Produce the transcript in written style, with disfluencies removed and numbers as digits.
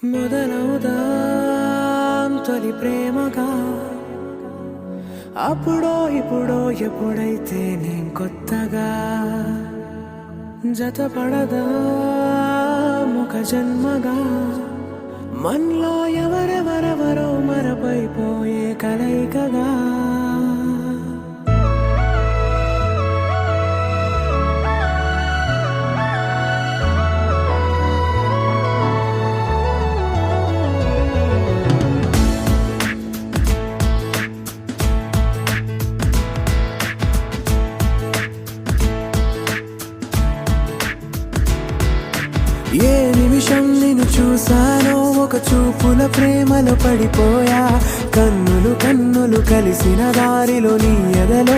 మొదలవుదాం తొలి ప్రేమగా, అప్పుడో ఇప్పుడో ఎప్పుడైతే నేను కొత్తగా జతపడదా ముఖ జన్మగా, మనలో ఎవరెవరెవరో మరపైపోయే కలయికగా. ఏ నిమిషం నిన్ను చూసానో ఒక చూపుల ప్రేమలో పడిపోయా, కన్నులు కన్నులు కలిసిన దారిలో నీ ఎదలో